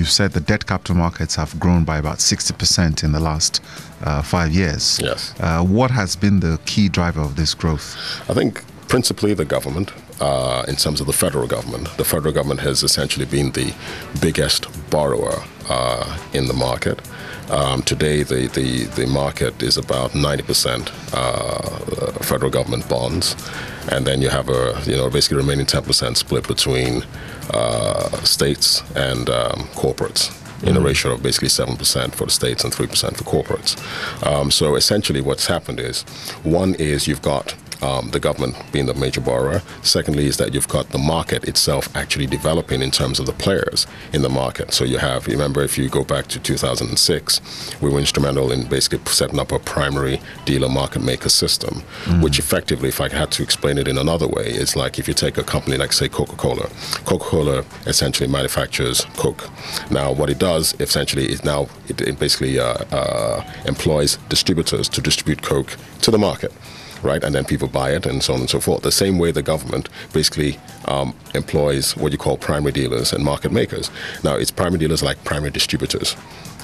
you said the debt capital markets have grown by about 60% in the last 5 years. Yes. What has been the key driver of this growth? I think principally the government, in terms of the federal government. The federal government has essentially been the biggest borrower in the market. Today, the market is about 90% federal government bonds, and then you have basically remaining 10% split between states and corporates, in a ratio of basically 7% for the states and 3% for corporates. So essentially what's happened is, one is you've got the government being the major borrower. Secondly is that you've got the market itself actually developing in terms of the players in the market. So you remember if you go back to 2006, we were instrumental in basically setting up a primary dealer market maker system, which effectively, if I had to explain it in another way, is like if you take a company like, say, Coca-Cola. Coca-Cola essentially manufactures Coke. Now, what it does essentially is now it basically employs distributors to distribute Coke to the market. Right, and then people buy it and so on and so forth. The same way the government basically employs what you call primary dealers and market makers. Now, it's primary dealers like primary distributors,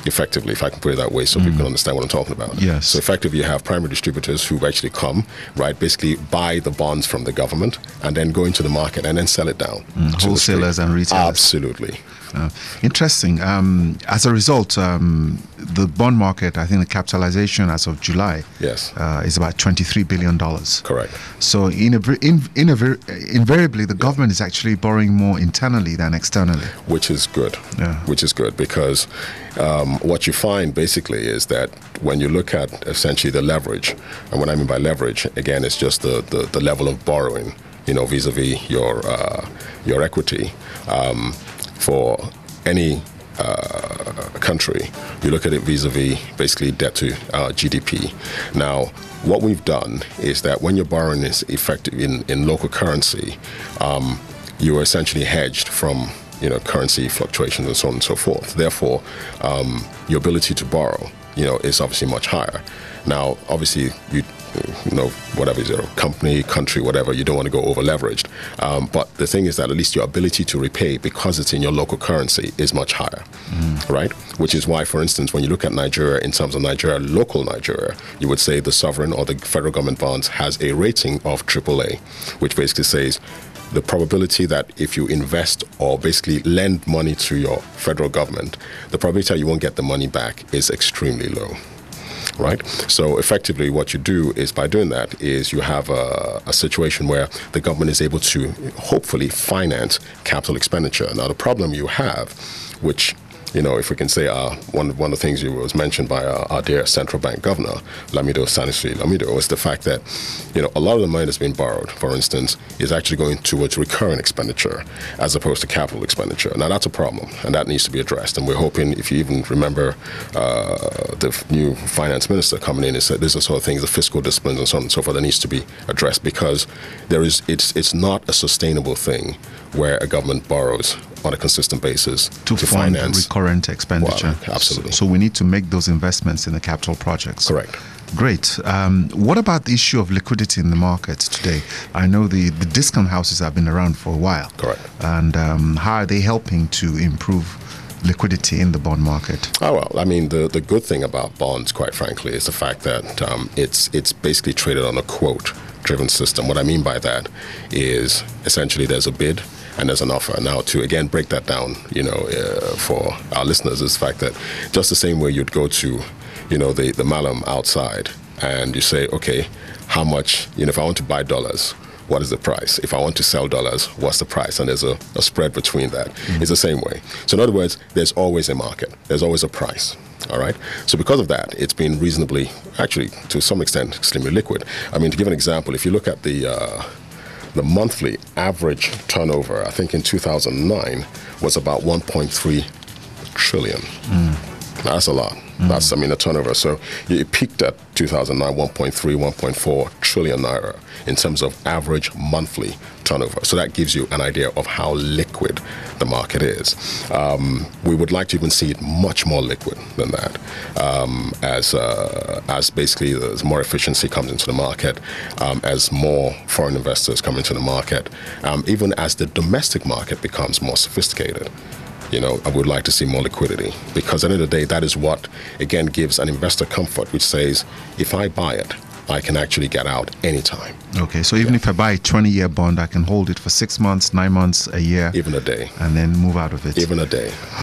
effectively, if I can put it that way, so people can understand what I'm talking about. Yes. So effectively, you have primary distributors who actually come, right, basically buy the bonds from the government and then go into the market and then sell it down. Wholesalers and retailers. Absolutely. Interesting. As a result, the bond market, I think the capitalization as of July yes. Is about $23 billion. Correct. So invariably, the government is actually borrowing more internally than externally. Which is good. Yeah. Which is good because what you find basically is that when you look at essentially the leverage, and what I mean by leverage, again, it's just the level of borrowing, vis-a-vis your equity. For any country, you look at it vis-a-vis basically debt to GDP. Now, what we've done is that when your borrowing is effective in local currency, you are essentially hedged from currency fluctuations and so on and so forth. Therefore, your ability to borrow, is obviously much higher. Now, obviously, whatever is your company, country, whatever, you don't want to go over leveraged. But the thing is that at least your ability to repay, because it's in your local currency, is much higher, right? Which is why, for instance, when you look at Nigeria, in terms of Nigeria, local Nigeria, you would say the sovereign or the federal government bonds has a rating of AAA, which basically says the probability that if you invest or basically lend money to your federal government, the probability that you won't get the money back is extremely low. Right? So effectively what you do is by doing that is you have a situation where the government is able to hopefully finance capital expenditure. Now the problem you have, which if we can say one of the things you was mentioned by our dear central bank governor, Lamido Sanusi Lamido, is the fact that a lot of the money that's been borrowed, for instance, is actually going towards recurring expenditure as opposed to capital expenditure. Now that's a problem, and that needs to be addressed. And we're hoping, if you even remember the new finance minister coming in, and said these are sort of things, the fiscal disciplines and so on and so forth, that needs to be addressed, because it's not a sustainable thing where a government borrows on a consistent basis to fund finance recurrent expenditure. Well, absolutely. So we need to make those investments in the capital projects. Correct. Great. What about the issue of liquidity in the markets today? I know the discount houses have been around for a while. Correct. And how are they helping to improve liquidity in the bond market? Oh, well, I mean, the good thing about bonds, quite frankly, is the fact that it's basically traded on a quote-driven system. What I mean by that is essentially there's a bid and there's an offer. Now, to again break that down, for our listeners, is the fact that just the same way you'd go to, the Malam outside and you say, okay, how much, if I want to buy dollars, what is the price? If I want to sell dollars, what's the price? And there's a spread between that. It's the same way. So in other words, there's always a market. There's always a price. All right. So because of that, it's been reasonably, actually, to some extent, extremely liquid. I mean, to give an example, if you look at the monthly average turnover, I think in 2009 was about 1.3 trillion. That's a lot. That's, the turnover. So it peaked at 2009, 1.3, 1.4 trillion naira in terms of average monthly turnover. So that gives you an idea of how liquid the market is. We would like to even see it much more liquid than that, as basically as more efficiency comes into the market, as more foreign investors come into the market, even as the domestic market becomes more sophisticated. I would like to see more liquidity, because at the end of the day, that is what, again, gives an investor comfort, which says, if I buy it, I can actually get out anytime. Okay, so even if I buy a 20-year bond, I can hold it for 6 months, 9 months, a year. Even a day. And then move out of it. Even a day.